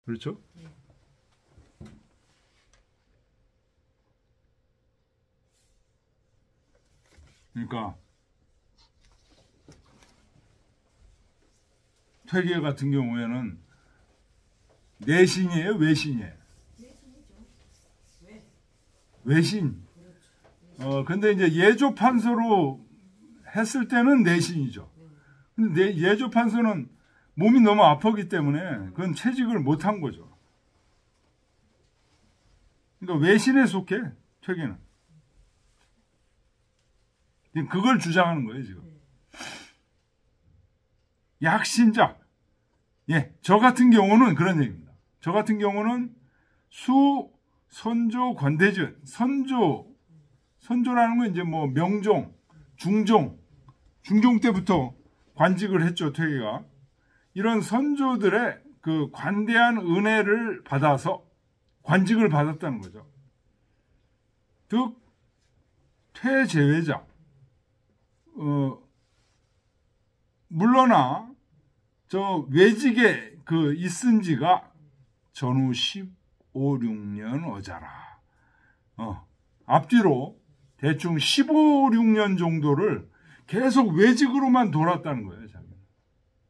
그렇죠? 그러니까 퇴계 같은 경우에는 내신이에요, 외신이에요? 외신. 근데 이제 예조 판서로 했을 때는 내신이죠. 근데 예조 판서는 몸이 너무 아프기 때문에 그건 채직을 못한 거죠. 그러니까 외신에 속해, 퇴계는. 그걸 주장하는 거예요, 지금. 약신자. 예, 저 같은 경우는 그런 얘기입니다. 저 같은 경우는 선조, 관대전, 선조라는 건 이제 뭐 명종, 중종 때부터 관직을 했죠, 퇴계가. 이런 선조들의 그 관대한 은혜를 받아서 관직을 받았다는 거죠. 즉, 퇴제외자. 물러나 저 외직에 그 있은 지가 전후 15, 16년 어자라. 앞뒤로 대충 15, 16년 정도를 계속 외직으로만 돌았다는 거예요, 자기는.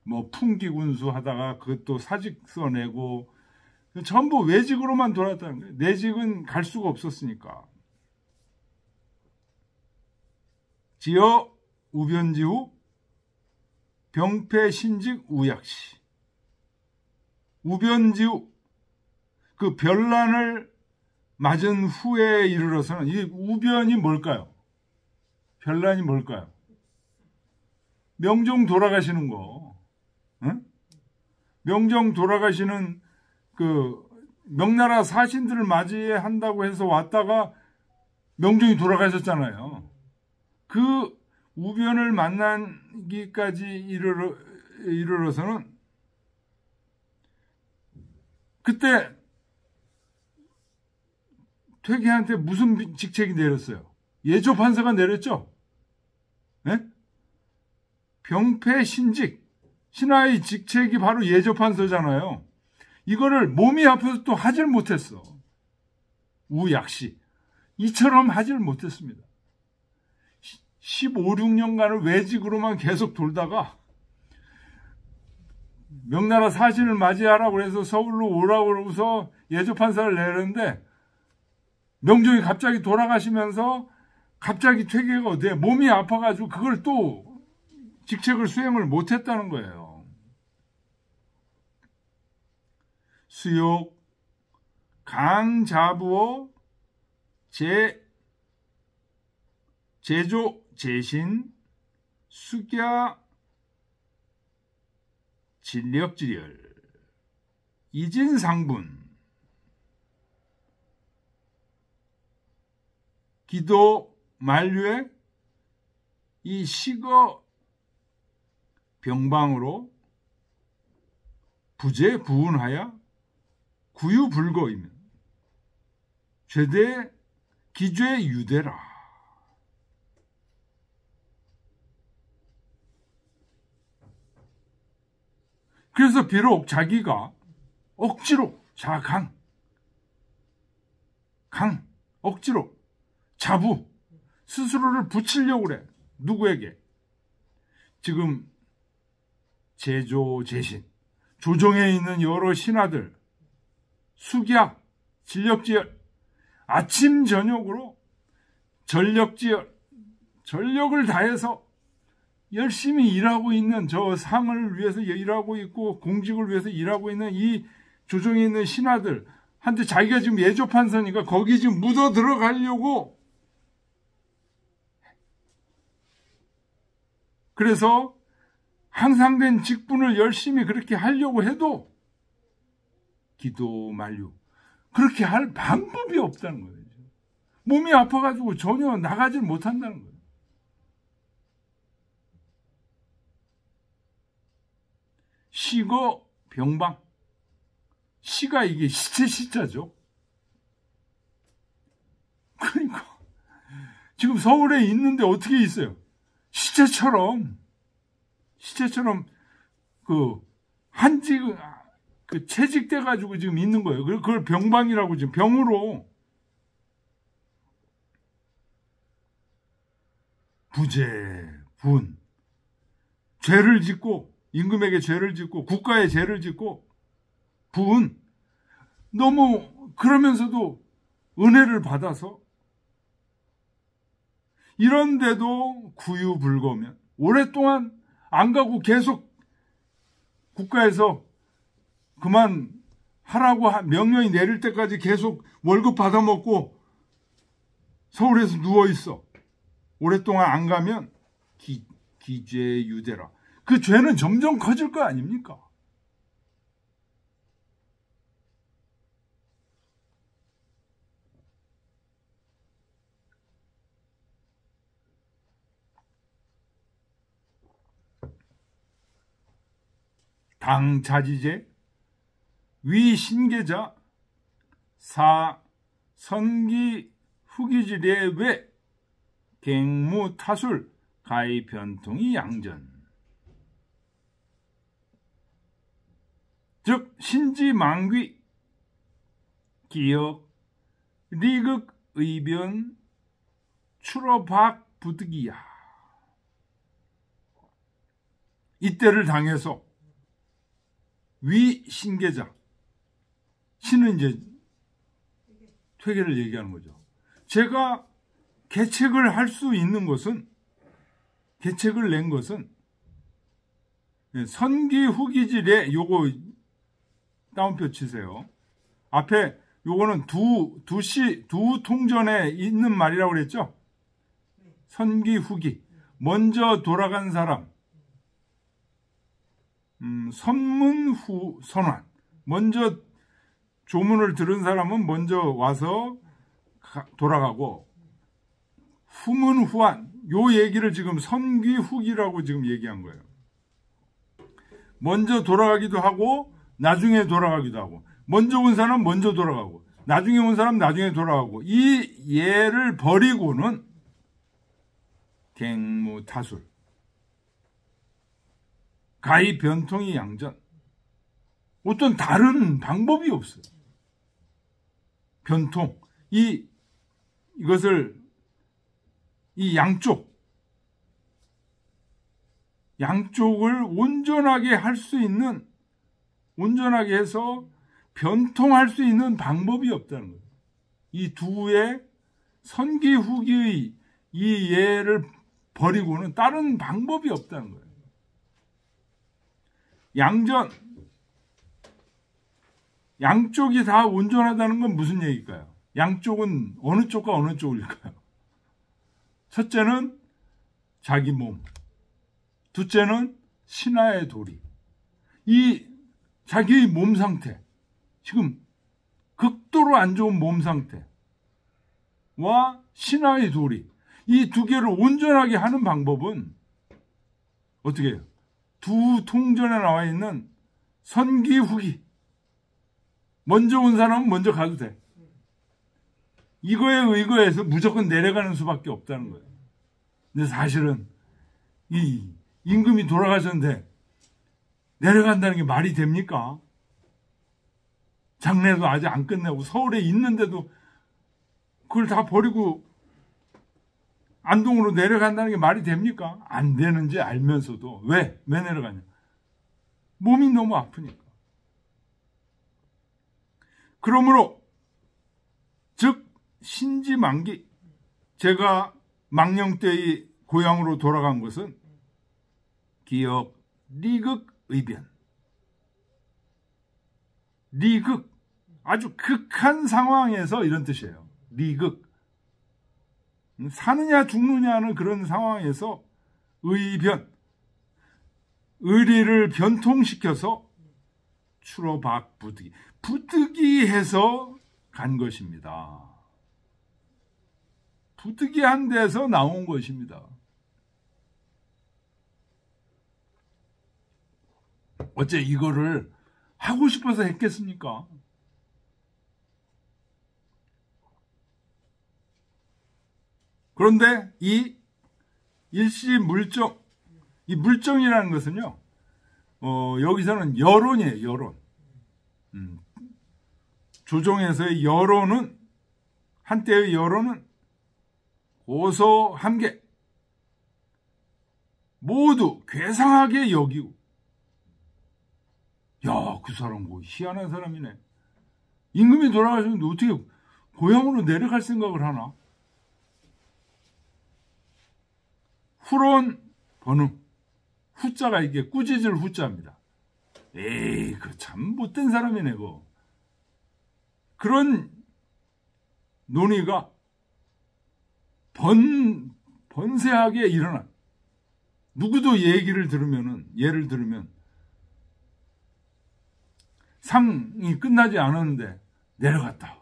뭐 풍기군수 하다가 그것도 사직서 내고 전부 외직으로만 돌았다는 거예요. 내직은 갈 수가 없었으니까. 지어 우변지후 병폐 신직 우약시. 우변지후 그 변란을 맞은 후에 이르러서는 이 우변이 뭘까요? 변란이 뭘까요? 명종 돌아가시는 거. 응? 명종 돌아가시는 그 명나라 사신들을 맞이한다고 해서 왔다가 명종이 돌아가셨잖아요. 그 우변을 만나기까지 이르러서는 그때 퇴계한테 무슨 직책이 내렸어요? 예조 판서가 내렸죠? 네? 병폐 신직. 신하의 직책이 바로 예조 판서잖아요. 이거를 몸이 아파서 또 하질 못했어. 우약시. 이처럼 하질 못했습니다. 15, 16년간을 외직으로만 계속 돌다가 명나라 사신을 맞이하라고 해서 서울로 오라고 그러고서 예조 판사를 내렸는데 명종이 갑자기 돌아가시면서 갑자기 퇴계가 어때? 몸이 아파가지고 그걸 또 직책을 수행을 못했다는 거예요. 수욕 강자부어 제조 제신 수갸 진력지열 이진상분 기도 만류에 이 시거 병방으로 부재 부운하여 구유불거이면 죄대 기죄 유대라. 그래서 비록 자기가 억지로 억지로 자부 스스로를 붙이려고 그래. 누구에게? 지금 제조 제신 조정에 있는 여러 신하들 숙약 진력지열 아침 저녁으로 전력지열 전력을 다해서 열심히 일하고 있는 저 상을 위해서 일하고 있고 공직을 위해서 일하고 있는 이 조정에 있는 신하들한테 자기가 지금 예조판서니까 거기 지금 묻어 들어가려고 그래서 항상된 직분을 열심히 그렇게 하려고 해도 기도 만류 그렇게 할 방법이 없다는 거예요. 몸이 아파가지고 전혀 나가질 못한다는 거예요. 시거 병방 시가 이게 시체 시자죠. 그러니까 지금 서울에 있는데 어떻게 있어요? 시체처럼 그 그 채직돼 가지고 지금 있는 거예요. 그걸 병방이라고 지금 병으로 부재, 분, 죄를 짓고 임금에게 죄를 짓고 국가에 죄를 짓고 분 너무 그러면서도 은혜를 받아서 이런데도 구유불거면 오랫동안 안 가고 계속 국가에서 그만 하라고 명령이 내릴 때까지 계속 월급 받아먹고 서울에서 누워있어. 오랫동안 안 가면 기죄유대라. 그 죄는 점점 커질 거 아닙니까? 당자지제, 위신계자, 사선기 후기지례 외 갱무타술 가의변통이 양전. 즉 신지망귀 기역 리극 의변 추러박 부득이야. 이때를 당해서 위신계자, 신은 이제 퇴계를 얘기하는 거죠. 제가 계책을 할 수 있는 것은, 계책을 낸 것은 선기 후기질에 요거 다운표 치세요. 앞에 요거는 두 통전에 있는 말이라고 그랬죠. 선기 후기, 먼저 돌아간 사람, 선문 후 선환. 먼저 조문을 들은 사람은 먼저 와서 돌아가고, 후문 후환. 요 얘기를 지금 선기 후기라고 지금 얘기한 거예요. 먼저 돌아가기도 하고 나중에 돌아가기도 하고, 먼저 온 사람 먼저 돌아가고 나중에 온 사람 나중에 돌아가고, 이 예를 버리고는 갱무타술 가히 변통이 양전. 어떤 다른 방법이 없어요. 변통. 이것을 이 양쪽을 온전하게 할 수 있는, 온전하게 해서 변통할 수 있는 방법이 없다는 거예요. 이 두의 선기 후기의 이 예를 버리고는 다른 방법이 없다는 거예요. 양전, 양쪽이 다 온전하다는 건 무슨 얘기일까요? 양쪽은 어느 쪽과 어느 쪽일까요? 첫째는 자기 몸, 둘째는 신하의 도리. 이 자기의 몸 상태, 지금 극도로 안 좋은 몸 상태와 신하의 도리, 이 두 개를 온전하게 하는 방법은 어떻게 해요? 두 통전에 나와 있는 선기 후기, 먼저 온 사람은 먼저 가도 돼. 이거에 의거해서 무조건 내려가는 수밖에 없다는 거예요. 근데 사실은 이 임금이 돌아가셨는데 내려간다는 게 말이 됩니까? 장례도 아직 안 끝내고 서울에 있는데도 그걸 다 버리고 안동으로 내려간다는 게 말이 됩니까? 안 되는지 알면서도 왜 내려가냐? 몸이 너무 아프니까. 그러므로 즉 신지망기, 제가 망령 때의 고향으로 돌아간 것은 기역 리극 의변, 리극, 아주 극한 상황에서 이런 뜻이에요. 리극, 사느냐 죽느냐는 그런 상황에서 의변, 의리를 변통시켜서 추러박 부득이, 부득이해서 간 것입니다. 부득이한 데서 나온 것입니다. 어째 이거를 하고 싶어서 했겠습니까? 그런데 이 일시 물정, 이 물정이라는 것은요, 여기서는 여론이에요, 여론. 조정에서의 여론은, 한때의 여론은 고소함께 모두 괴상하게 여기고, 야, 그 사람 뭐 희한한 사람이네. 임금이 돌아가셨는데 어떻게 고향으로 내려갈 생각을 하나? 후론 번음, 후자가 이게 꾸짖을 후자입니다. 에이, 그 참 못된 사람이네, 그거. 그런 논의가 번세하게 일어난, 누구도 예를 들으면 상이 끝나지 않았는데 내려갔다.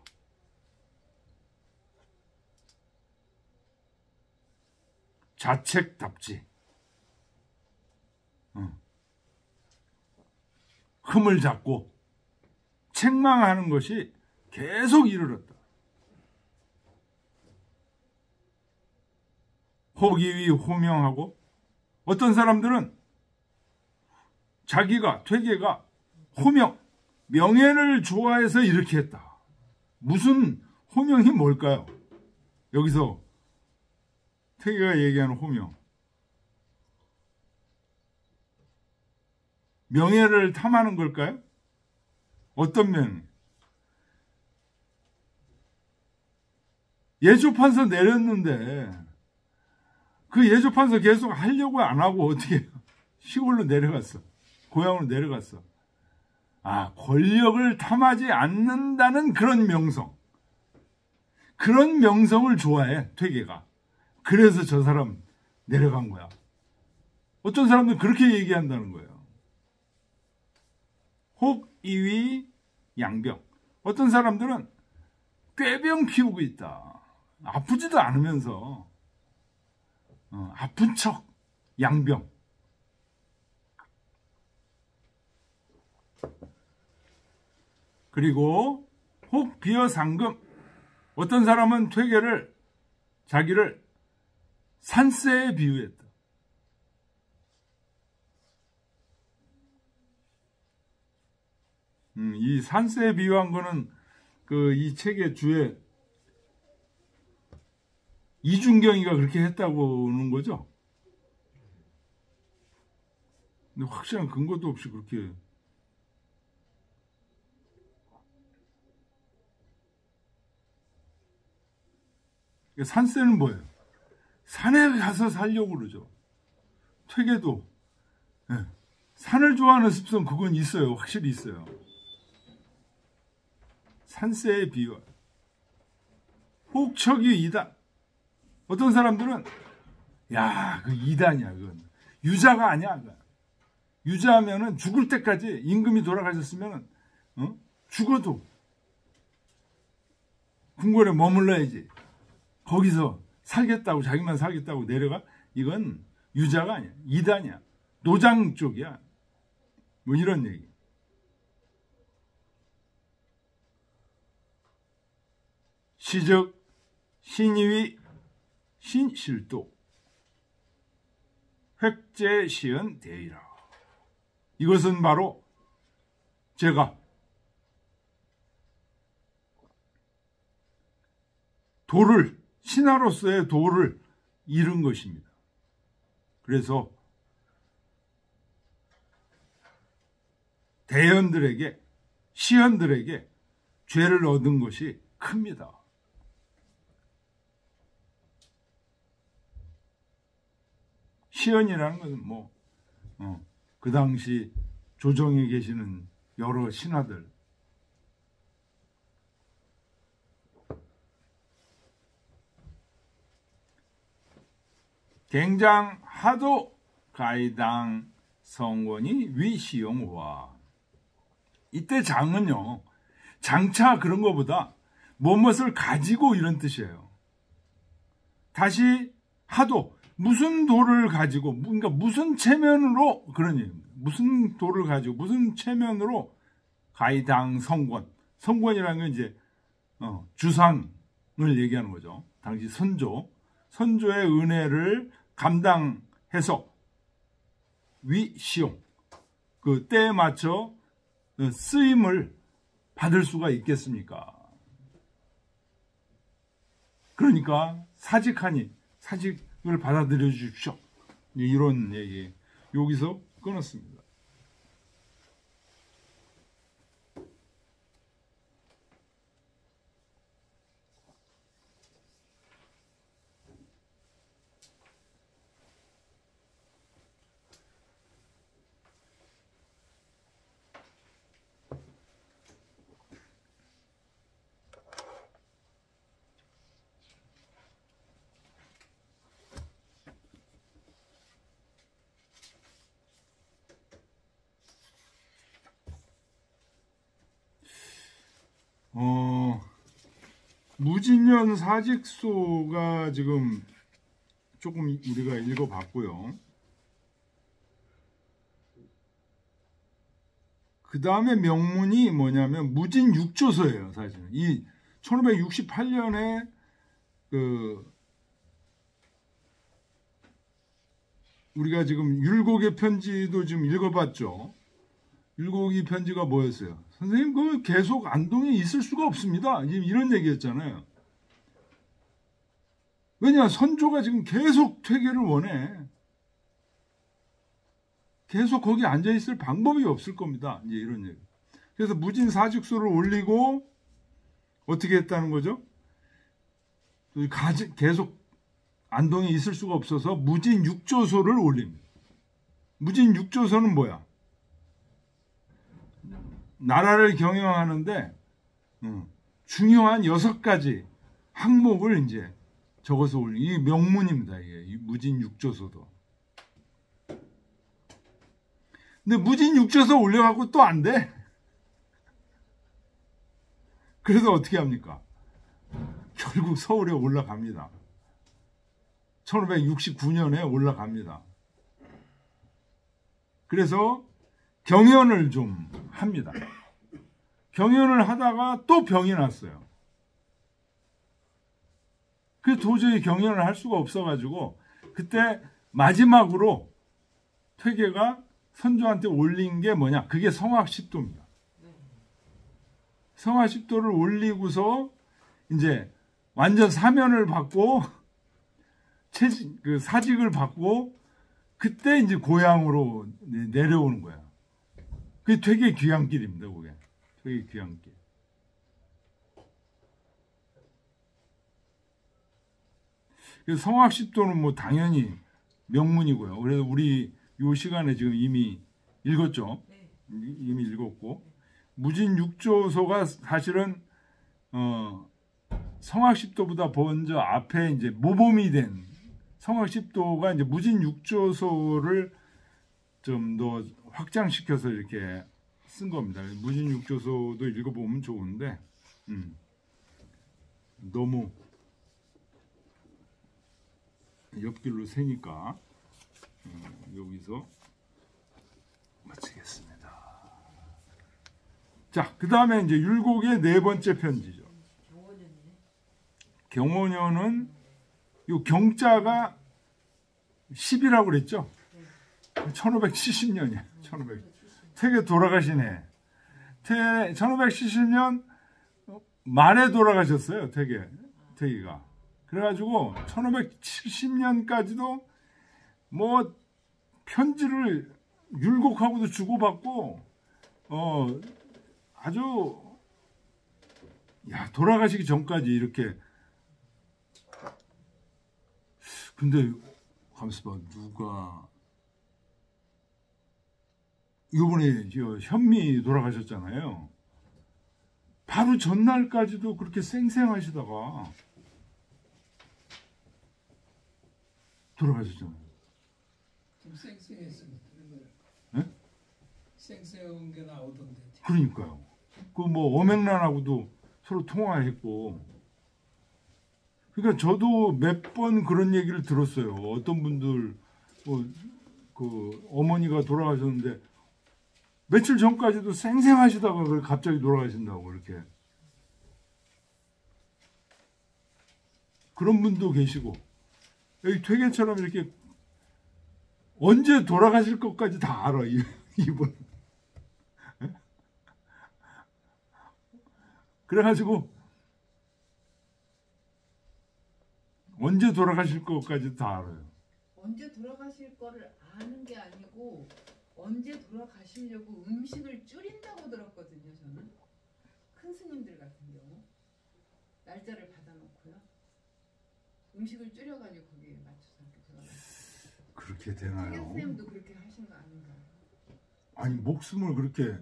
자책답지. 흠을 잡고 책망하는 것이 계속 이르렀다. 호기위 호명하고, 어떤 사람들은 자기가, 퇴계가 호명, 명예를 좋아해서 이렇게 했다. 무슨 호명이 뭘까요? 여기서 퇴계가 얘기하는 호명. 명예를 탐하는 걸까요? 어떤 면? 예조판서 내렸는데 그 예조판서 계속 하려고 안 하고 어떻게 시골로 내려갔어. 고향으로 내려갔어. 아, 권력을 탐하지 않는다는 그런 명성. 그런 명성을 좋아해, 퇴계가. 그래서 저 사람 내려간 거야. 어떤 사람들은 그렇게 얘기한다는 거예요. 혹이위 양병. 어떤 사람들은 꾀병 피우고 있다. 아프지도 않으면서 아픈 척 양병. 그리고 혹 비어 상금. 어떤 사람은 퇴계를, 자기를 산새에 비유했다. 이 산새에 비유한 거는 이 책의 주에 이준경이가 그렇게 했다고는 거죠. 근데 확실한 근거도 없이 그렇게. 산새는 뭐예요? 산에 가서 살려고 그러죠. 퇴계도. 네. 산을 좋아하는 습성, 그건 있어요. 확실히 있어요. 산새의 비유. 혹척이 이단. 어떤 사람들은 야, 그 이단이야. 그건 유자가 아니야. 유자하면은 죽을 때까지, 임금이 돌아가셨으면은 죽어도 궁궐에 머물러야지. 거기서 살겠다고, 자기만 살겠다고 내려가? 이건 유자가 아니야. 이단이야. 노장 쪽이야. 뭐 이런 얘기. 시적, 신의위, 신실도, 획제시은 대이라. 이것은 바로 제가 도를, 신하로서의 도를 잃은 것입니다. 그래서 대연들에게, 시연들에게 죄를 얻은 것이 큽니다. 시연이라는 것은 그 당시 조정에 계시는 여러 신하들, 갱장 하도 가이당 성원이 위시용화. 이때 장은요, 장차 그런 것보다 무엇을 가지고 이런 뜻이에요. 다시 하도, 무슨 도를 가지고, 그러니까 무슨 체면으로, 그런 얘기입니다. 무슨 도를 가지고, 무슨 체면으로 가이당 성권. 성권이라는 건 이제 주상을 얘기하는 거죠. 당시 선조의 은혜를 감당해서 위시용, 그 때에 맞춰 쓰임을 받을 수가 있겠습니까? 그러니까 사직하니 사직을 받아들여 주십시오. 이런 얘기 여기서 끊었습니다. 무진년 사직서가 지금 조금 우리가 읽어봤고요. 그 다음에 명문이 뭐냐면 무진육조서예요. 사실은 이 1568년에 우리가 지금 율곡의 편지도 지금 읽어봤죠. 율곡의 편지가 뭐였어요? 선생님, 그 계속 안동에 있을 수가 없습니다. 지금 이런 얘기였잖아요. 왜냐, 선조가 지금 계속 퇴계를 원해. 계속 거기 앉아 있을 방법이 없을 겁니다. 이제 이런 얘기. 그래서 무진 사직서를 올리고 어떻게 했다는 거죠? 계속 안동에 있을 수가 없어서 무진 육조서를 올립니다. 무진 육조서는 뭐야? 나라를 경영하는데 중요한 6가지 항목을 이제 적어서 올린 이 명문입니다. 이게 이 무진육조서도. 근데 무진육조서 올려갖고 또 안 돼. 그래서 어떻게 합니까? 결국 서울에 올라갑니다. 1569년에 올라갑니다. 그래서 경연을 좀 합니다. 경연을 하다가 또 병이 났어요. 그래서 도저히 경연을 할 수가 없어가지고 그때 마지막으로 퇴계가 선조한테 올린 게 뭐냐? 그게 성악십도입니다. 성악십도를 올리고서 이제 완전 사면을 받고 사직을 받고 그때 이제 고향으로 내려오는 거야. 그게 되게 귀향길입니다. 그게 되게 귀향길. 그래서 성악십도는 뭐 당연히 명문이고요. 그래서 우리 요 시간에 지금 이미 읽었죠. 이미 읽었고 무진육조서가 사실은 성악십도보다 먼저 앞에 이제 모범이 된 성악십도가 이제 무진육조서를 좀 더 확장시켜서 이렇게 쓴 겁니다. 무진육조서도 읽어보면 좋은데 너무 옆길로 새니까 여기서 마치겠습니다. 자, 그 다음에 이제 율곡의 4번째 편지죠. 경호년은 요 경자가 10이라고 그랬죠? 1570년이야. 1570. 퇴계 돌아가신 해. 1570년 말에 돌아가셨어요. 퇴계가. 그래가지고 1570년까지도 뭐 편지를 율곡하고도 주고받고 아주 돌아가시기 전까지 이렇게. 근데 가만있어 봐. 누가 이번에 현미 돌아가셨잖아요. 바로 전날까지도 그렇게 쌩쌩하시다가 돌아가셨잖아요. 좀 쌩쌩했습니다. 네? 쌩쌩한 게 나오던데. 그러니까요. 그 뭐 어맹란하고도 서로 통화했고. 그러니까 저도 몇 번 그런 얘기를 들었어요. 어떤 분들 그 어머니가 돌아가셨는데 며칠 전까지도 쌩쌩하시다가 갑자기 돌아가신다고 이렇게. 그런 분도 계시고 여기 퇴계처럼 이렇게 언제 돌아가실 것까지 다 알아. 이분. 그래가지고 언제 돌아가실 것까지 다 알아요. 언제 돌아가실 거를 아는 게 아니고 언제 돌아가시려고 음식을 줄인다고 들었거든요. 저는 큰 스님들 같은 경우 날짜를 받아놓고요. 음식을 줄여가지고 거기에 맞춰서 이렇게 돌아가시죠. 그렇게 되나요? 태계 스님도 그렇게 하신 거 아닌가요? 아니 목숨을 그렇게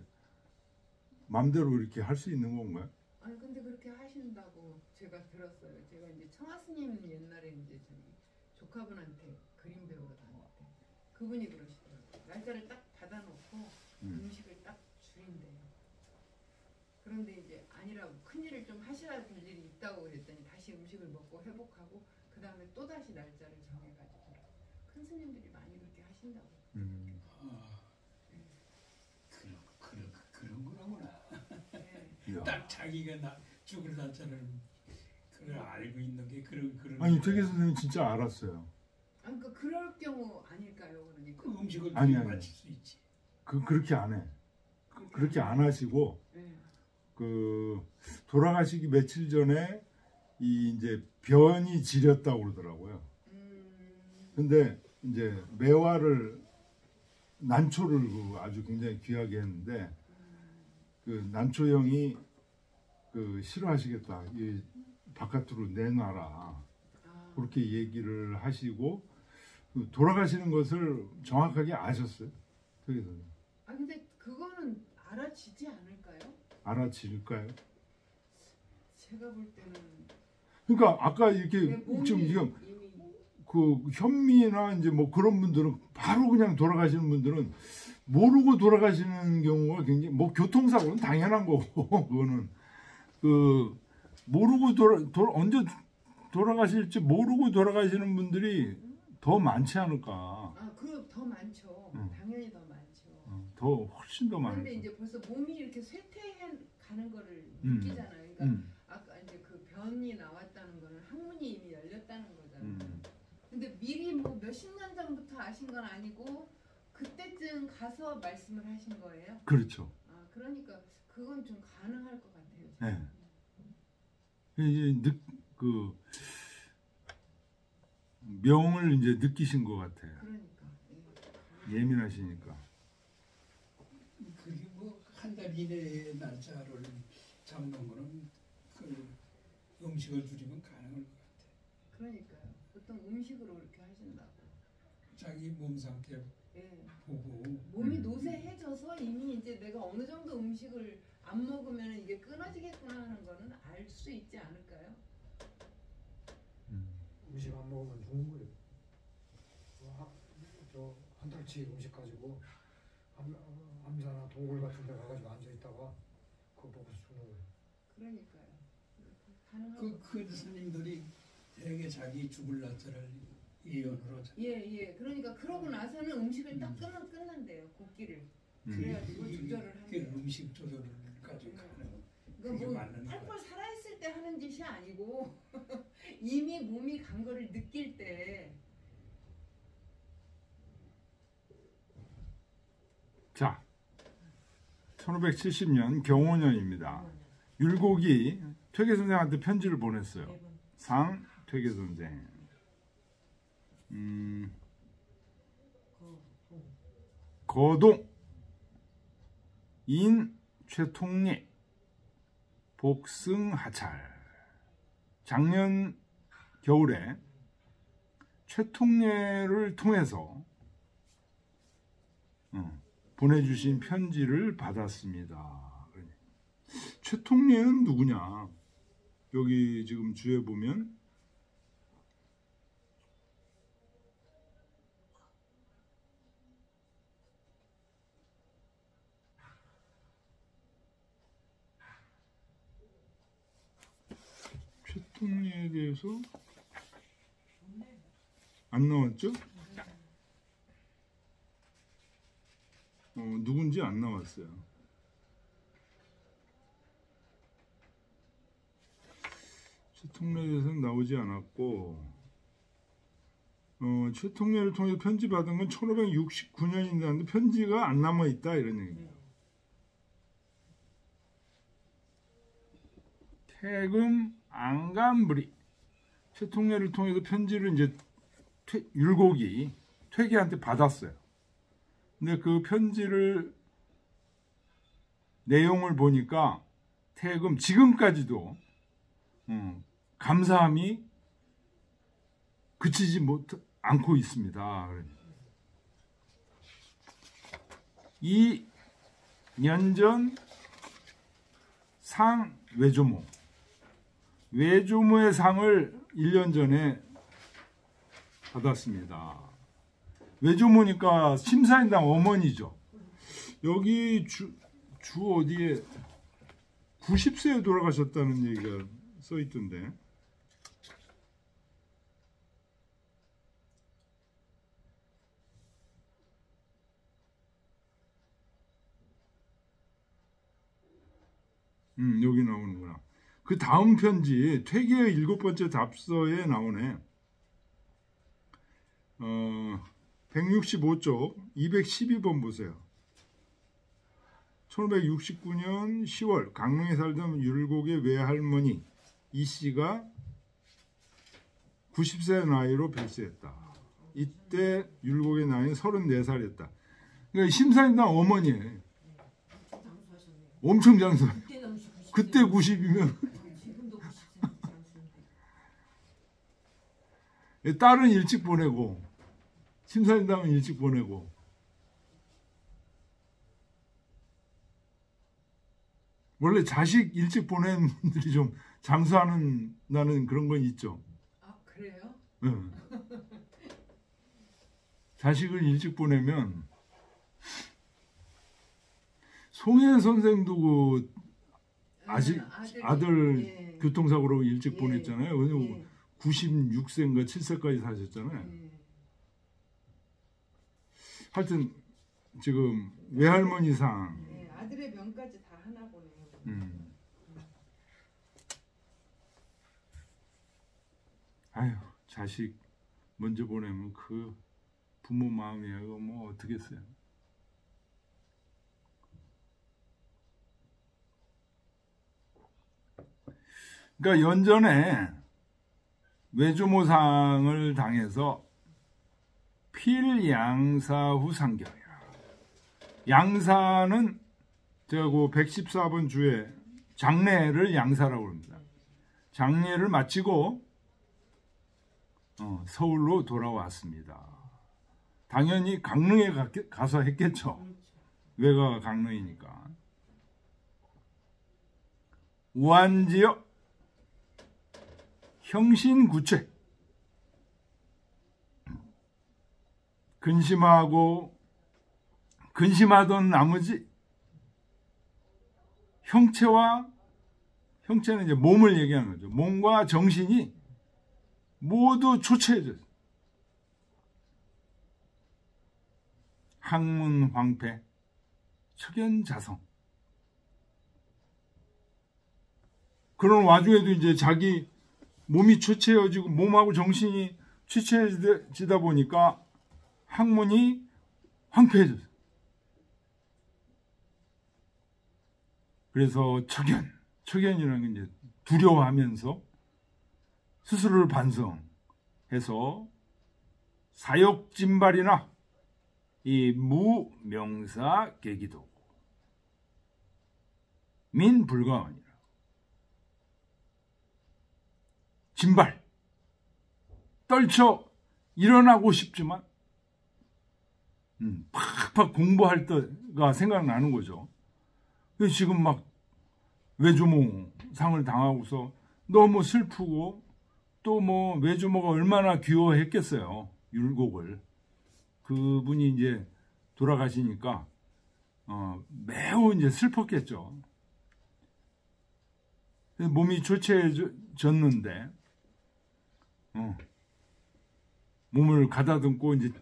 맘대로 이렇게 할 수 있는 건가요? 아니 근데 그렇게 하신다고 제가 들었어요. 제가 이제 청아 스님 옛날에 이제 저기 조카분한테 그림 배우러 다닐 때 그분이 그러시더라고요. 날짜를 딱 받아놓고 음식을 딱 줄인대요. 그런데 이제 아니라고 큰일을 좀 하셔야 될 일이 있다고 그랬더니 다시 음식을 먹고 회복하고 그 다음에 또 다시 날짜를 정해가지고 큰 스님들이 많이 그렇게 하신다고. 그런 거라구나. 네. 딱 자기가 죽을 날짜를 그걸 알고 있는 게 그런. 아니 태계 선생님 진짜 알았어요. 아니 그러니까 그럴 경우 아닐까요? 그러니까 그 음식을 아니. 맞출 수 있지. 그렇게 안 해. 그렇게 안 하시고 네. 그 돌아가시기 며칠 전에 이 이제 변이 지렸다고 그러더라고요. 근데 이제 매화를 난초를 그 아주 굉장히 귀하게 했는데 그 난초형이 그 싫어하시겠다. 이 바깥으로 내놔라. 그렇게 얘기를 하시고 그 돌아가시는 것을 정확하게 아셨어요. 그래서 아 근데 그거는 알아지지 않을까요? 알아질까요? 제가 볼 때는 그러니까 아까 이렇게 몸이 지금 이미 그 현미나 이제 뭐 그런 분들은 바로 그냥 돌아가시는 분들은 모르고 돌아가시는 경우가 굉장히 뭐 교통사고는 당연한 거고 그거는 그 모르고 언제 돌아가실지 모르고 돌아가시는 분들이 더 많지 않을까. 그 더 많죠. 당연히 더 많죠. 더 훨씬 더 많죠. 그런데 이제 벌써 몸이 이렇게 쇠퇴해 가는 거를 느끼잖아요. 그러니까 아까 이제 그 변이 나왔다는 거는 학문이 이미 열렸다는 거잖아요. 근데 미리 뭐 몇십 년 전부터 아신 건 아니고 그때쯤 가서 말씀을 하신 거예요? 그렇죠. 그러니까 그건 좀 가능할 것 같아요. 네. 이제 그 명을 이제 느끼신 것 같아요. 그러니까 예민하시니까. 그게 뭐 한 달 이내의 날짜를 잡는 거는 그 음식을 줄이면 가능할 것 같아. 그러니까요. 보통 음식으로 이렇게 하신다고. 자기 몸 상태 보고 몸이 노쇠해져서 이미 이제 내가 어느 정도 음식을 안 먹으면 이게 끊어지겠구나 하는 거는 알 수 있지 않을까요? 음식 안 먹으면 죽는 거예요. 저 한 달치 음식 가지고 암사나 동굴 같은 데 가가지고 앉아 있다가 그거 먹어서 죽는 거예요. 그러니까요. 가능하고. 그 스님들이 되게 자기 죽을 날짜를 예언을 하잖아. 예. 그러니까 그러고 나서는 음식을 딱 끝난대요. 굽기를. 그래가지고 조절을 하는 거예요. 음식 조절을 가지고 가는 그러니까 뭐 펄펄 살아있을 때 하는 짓이 아니고 이미 몸이 간 거를 느낄 때. 자, 1570년 경호년입니다. 율곡이 퇴계 선생한테 편지를 보냈어요. 상 퇴계 선생. 거동 인 최통례 복승하찰. 작년 겨울에 최통례를 통해서 보내주신 편지를 받았습니다. 최통례는 누구냐? 여기 지금 주에 보면 최통례에 대해서 안 나왔죠? 누군지 안 나왔어요. 최통례에 대해서는 나오지 않았고 최통례를 통해 편지 받은 건 1569년인데 편지가 안 남아있다 이런 얘기입니다. 태금 안간부리 최통례를 통해서 편지를 이제 율곡이 퇴계한테 받았어요. 근데 그 편지를 내용을 보니까 태금 지금까지도 감사함이 그치지 않고 있습니다. 2년 전 상 외조모. 외조모의 상을 1년 전에 받았습니다. 외조모니까 심사인당 어머니죠. 여기 주 어디에 90세에 돌아가셨다는 얘기가 써 있던데. 여기 나오는구나. 그 다음 편지 퇴계의 7번째 답서에 나오네. 165쪽 212번 보세요. 1569년 10월 강릉에 살던 율곡의 외할머니 이씨가 90세 나이로 별세했다. 이때 율곡의 나이는 34살이었다. 그러니까 심사인당 어머니예요. 엄청 장수. 그때 90이면 딸은 일찍 보내고 심사인당은 일찍 보내고. 원래 자식 일찍 보낸 분들이 좀 장수하는 나는 그런 건 있죠. 아, 그래요? 응. 자식을 일찍 보내면 송혜 선생도 그 아들 예. 교통사고로 일찍 예. 보냈잖아요. 예. 96세인가 7세까지 사셨잖아요. 예. 하여튼 지금 외할머니상 예. 아들의 명까지 다 하나 보네요. 아유, 자식 먼저 보내면 그 부모 마음이에요. 뭐 어떻겠어요. 그러니까 연전에 외조모상을 당해서 필양사후 상결이라. 양사는 제가 그 114번 주에 장례를 양사라고 합니다. 장례를 마치고 서울로 돌아왔습니다. 당연히 강릉에 가서 했겠죠. 외가가 강릉이니까. 우한지역 형신구체. 근심하던 나머지 형체는 이제 몸을 얘기하는 거죠. 몸과 정신이 모두 초췌해졌어요. 학문 황폐, 척연자성. 그런 와중에도 이제 자기 몸이 초췌해지고 몸하고 정신이 초췌해지다 보니까 학문이 황폐해졌어요. 그래서 척연이라는 게 이제 두려워하면서 스스로를 반성해서 사욕진발이나 이 무명사 계기도 민불가원이라. 진발, 떨쳐 일어나고 싶지만 팍팍 공부할 때가 생각나는 거죠. 지금 막 외조모 상을 당하고서 너무 슬프고 또 뭐 외조모가 얼마나 귀여워했겠어요. 율곡을. 그분이 이제 돌아가시니까 매우 이제 슬펐겠죠. 몸이 초췌해졌는데 몸을 가다듬고 이제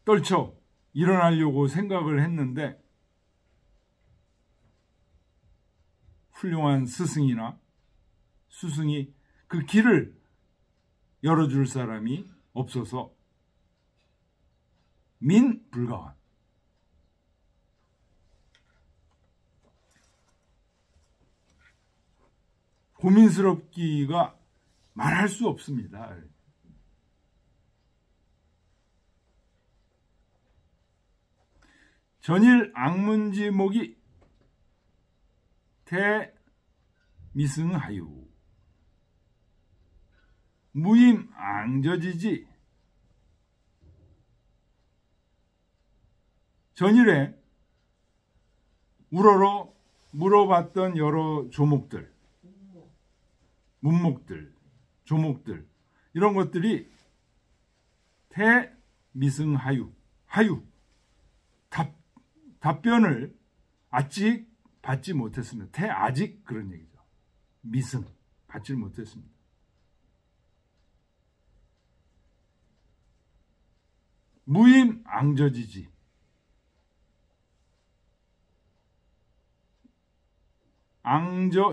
떨쳐 일어나려고 생각을 했는데 훌륭한 스승이나 수승이 그 길을 열어줄 사람이 없어서 민불가원. 고민스럽기가 말할 수 없습니다. 전일 악문지목이 대미승하유 무임 앙저지지. 전일에 우러러 물어봤던 여러 조목들, 문목들, 조목들, 이런 것들이 대미승하유, 하유, 답변을 아직 받지 못했습니다. 아직 그런 얘기죠. 미승, 받지 못했습니다. 무임 앙저지지.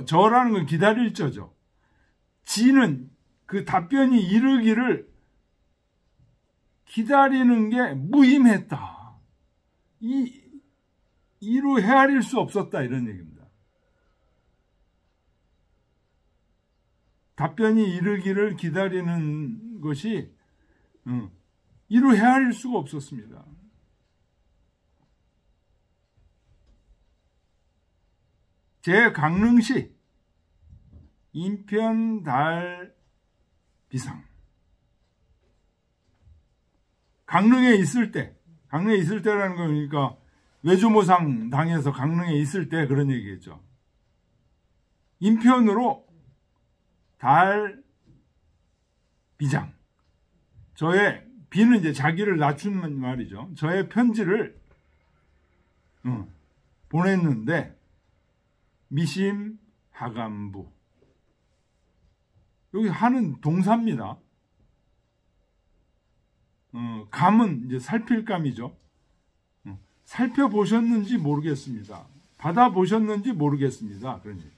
저라는 건 기다릴 저죠. 지는 그 답변이 이르기를 기다리는 게 무임했다. 이로 헤아릴 수 없었다, 이런 얘기입니다. 답변이 이르기를 기다리는 것이 이로 헤아릴 수가 없었습니다. 제 강릉시 인편달 비상. 강릉에 있을 때라는 건 그러니까 외주모상 당해서 강릉에 있을 때 그런 얘기겠죠. 인편으로 달 비장. 저의 비는 이제 자기를 낮춘 말이죠. 저의 편지를 보냈는데 미심 하간부. 여기 하는 동사입니다. 감은 이제 살필 감이죠. 살펴보셨는지 모르겠습니다. 받아보셨는지 모르겠습니다. 그런 얘기.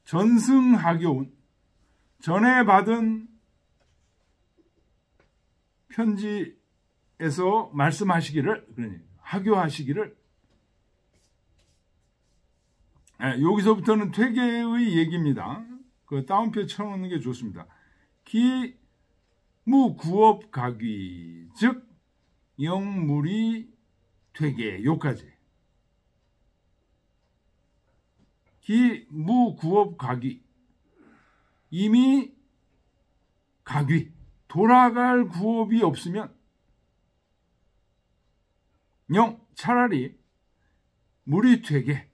전승하교운, 전에 받은 편지에서 말씀하시기를, 그러니 하교하시기를, 여기서부터는 퇴계의 얘기입니다. 그 다운표 쳐놓는 게 좋습니다. 기무구업가귀, 즉 영물이 퇴계, 요까지. 기무구업가귀, 이미 가귀, 돌아갈 구업이 없으면 차라리 물이 퇴계,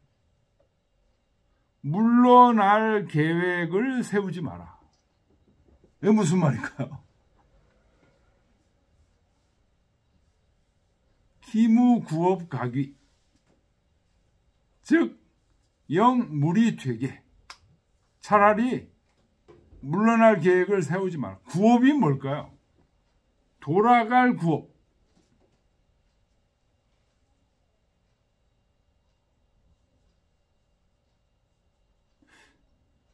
물러날 계획을 세우지 마라. 이게 무슨 말일까요? 기무구업가귀, 즉 물이 퇴계, 차라리 물러날 계획을 세우지 마라. 구업이 뭘까요? 돌아갈 구업.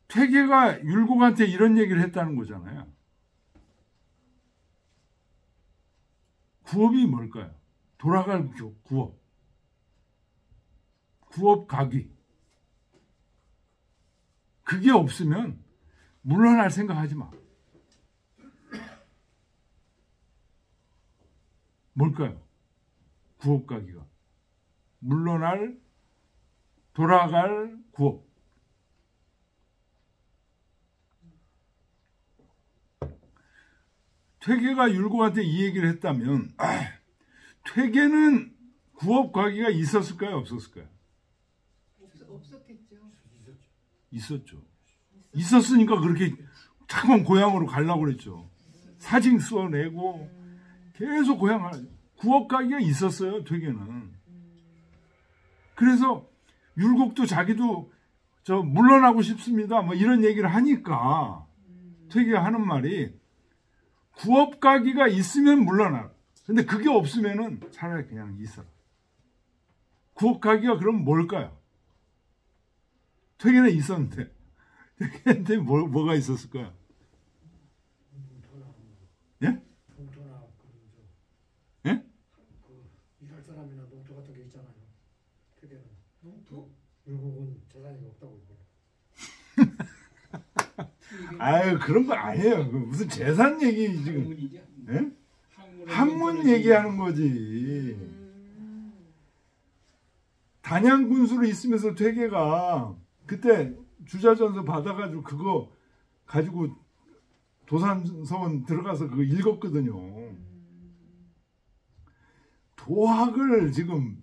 퇴계가 율곡한테 이런 얘기를 했다는 거잖아요. 구업이 뭘까요? 돌아갈 구업. 구업 가귀. 그게 없으면 물러날 생각하지 마. 뭘까요? 구업 가귀가. 돌아갈 구업. 퇴계가 율곡한테 이 얘기를 했다면 퇴계는 구업 가귀가 있었을까요? 없었을까요? 없었겠죠. 있었죠. 있었으니까 그렇게 자꾸만 고향으로 가려고 그랬죠. 사징 써내고 계속 고향 가려고. 구업 가귀가 있었어요, 퇴계는. 그래서 율곡도 자기도 물러나고 싶습니다, 뭐 이런 얘기를 하니까 퇴계가 하는 말이 구업 가귀가 있으면 물러나라. 근데 그게 없으면은 차라리 그냥 있어라. 구업 가귀가 그럼 뭘까요? 퇴계는 있었는데 퇴계한테 뭐가 있었을까요? 아유 그런 거 아니에요. 그 무슨 재산 얘기 지금. 학문이죠. 예? 학문 얘기하는 거지. 단양 군수로 있으면서 퇴계가 그때 주자전서 받아가지고 그거 가지고 도산서원 들어가서 그거 읽었거든요. 도학을 지금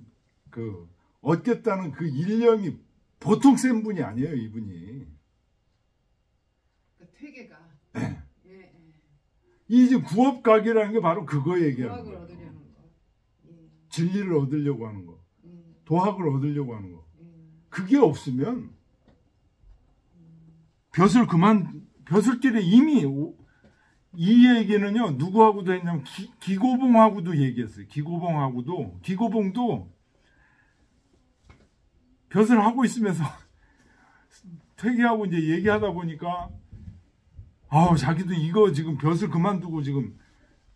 그 얻겠다는 그 일념이 보통 센 분이 아니에요, 이분이. 그 퇴계가. 네. 예. 이 지금 구업각이라는 게 바로 그거 얘기하는 도학을 거예요. 얻으려는 거. 예. 진리를 얻으려고 하는 거. 도학을 얻으려고 하는 거. 예. 그게 없으면 벼슬길에 이미 이 얘기는요 누구하고도 했냐면 기고봉하고도 얘기했어요. 기고봉도 벼슬 하고 있으면서 퇴계하고 이제 얘기하다 보니까 아우 자기도 이거 지금 벼슬 그만두고 지금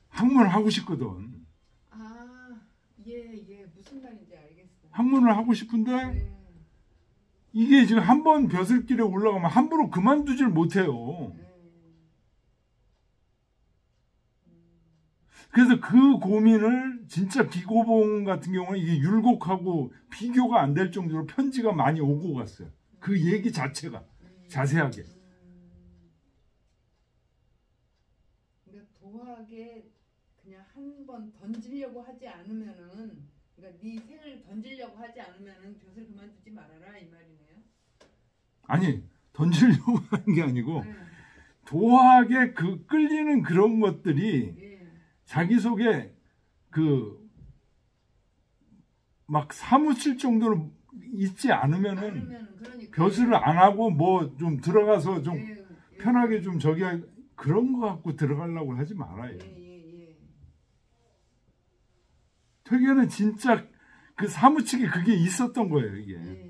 학문을 하고 싶거든. 아, 예, 무슨 말인지 알겠어요. 학문을 하고 싶은데 네. 이게 지금 한번 벼슬길에 올라가면 함부로 그만두질 못해요. 그래서 그 고민을 진짜 기고봉 같은 경우는 이게 율곡하고 비교가 안 될 정도로 편지가 많이 오고 갔어요. 그 얘기 자체가 자세하게. 그러니까 도학에 그냥 한 번 던지려고 하지 않으면은, 그러니까 네 생을 던지려고 하지 않으면은 벼슬 그만두지 말아라 이 말이네요. 아니 던지려고 하는 게 아니고 네. 도학에 그 끌리는 그런 것들이 예. 자기 속에 그 막 사무칠 정도로 있지 않으면은 그러니까. 벼슬을 안 하고 뭐 좀 들어가서 좀 예. 편하게 좀 저기 그런 거 갖고 들어가려고 하지 말아요. 예. 퇴계는 진짜 그 사무치게 그게 있었던 거예요, 이게. 예.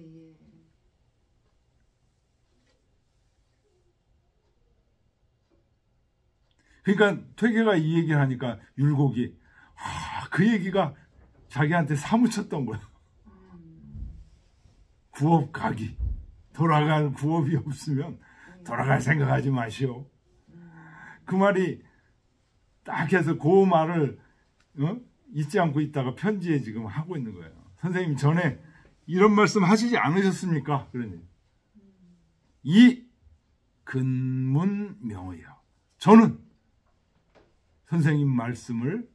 그러니까 퇴계가 이 얘기를 하니까 율곡이 그 얘기가 자기한테 사무쳤던 거예요. 구업각이 돌아갈 구업이 없으면 돌아갈 생각하지 마시오. 그 말이 딱 해서 그 말을 잊지 않고 있다가 편지에 지금 하고 있는 거예요. 선생님 전에 이런 말씀 하시지 않으셨습니까? 그러니 이 근문명의요. 저는 선생님 말씀을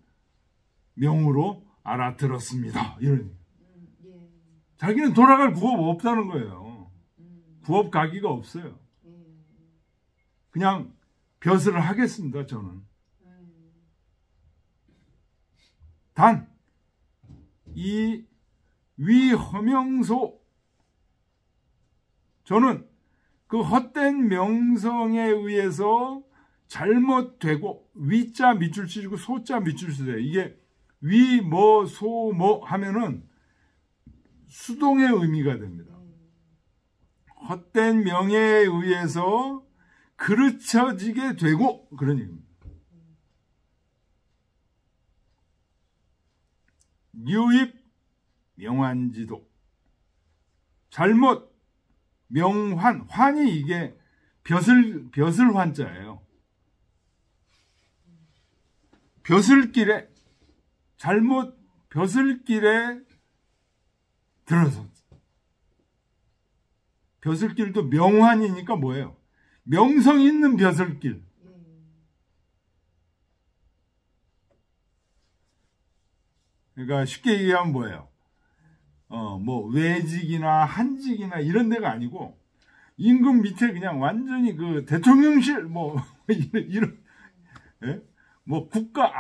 명으로 알아들었습니다. 이러니 자기는 돌아갈 구업 없다는 거예요. 구업 가기가 없어요. 그냥 벼슬을 하겠습니다. 저는. 단 이 위허명소 저는 그 헛된 명성에 의해서 잘못되고 위자 밑줄 치고 소자 밑줄 치세요. 이게 위, 뭐, 소, 뭐 하면은 수동의 의미가 됩니다. 헛된 명예에 의해서 그르쳐지게 되고 그런 얘기입니다. 유입 명환지도 잘못 명환 환이 이게 벼슬 환자예요. 벼슬길에 잘못 벼슬길에 들어서 벼슬길도 명환이니까 뭐예요? 명성 있는 벼슬길. 그러니까 쉽게 얘기하면 뭐예요? 뭐 외직이나 한직이나 이런 데가 아니고 임금 밑에 그냥 완전히 그 대통령실 뭐 이런 예? 뭐 국가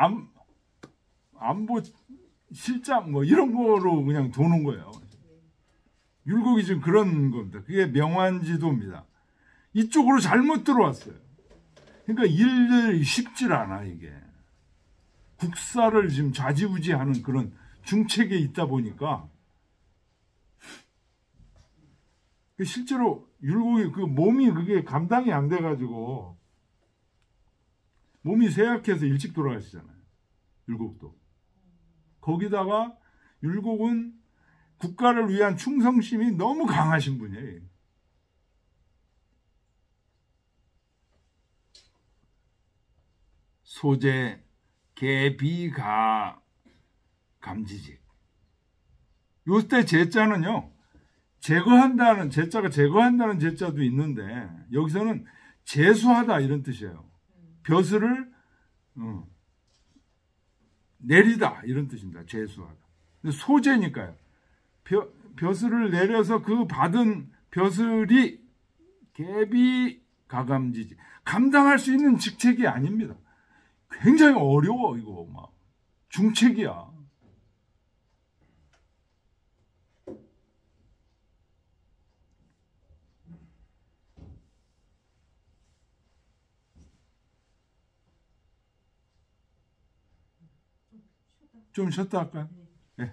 안보 실장 뭐 이런 거로 그냥 도는 거예요. 율곡이 지금 그런 겁니다. 그게 명환지도입니다. 이쪽으로 잘못 들어왔어요. 그러니까 일들이 쉽질 않아 이게. 국사를 지금 좌지우지하는 그런 중책에 있다 보니까 실제로 율곡이 그 몸이 그게 감당이 안 돼가지고 몸이 쇠약해서 일찍 돌아가시잖아요. 율곡도. 거기다가 율곡은 국가를 위한 충성심이 너무 강하신 분이에요. 소재, 개비가 감지직. 요때 제자는요, 제거한다는 제자가 제거한다는 제자도 있는데 여기서는 제수하다 이런 뜻이에요. 벼슬을 내리다 이런 뜻입니다. 제수하다. 근데 소재니까요. 벼슬을 내려서 그 받은 벼슬이 개비 가감지지 감당할 수 있는 직책이 아닙니다. 굉장히 어려워. 이거 막 중책이야. 좀 쉬었다 할까요? 네.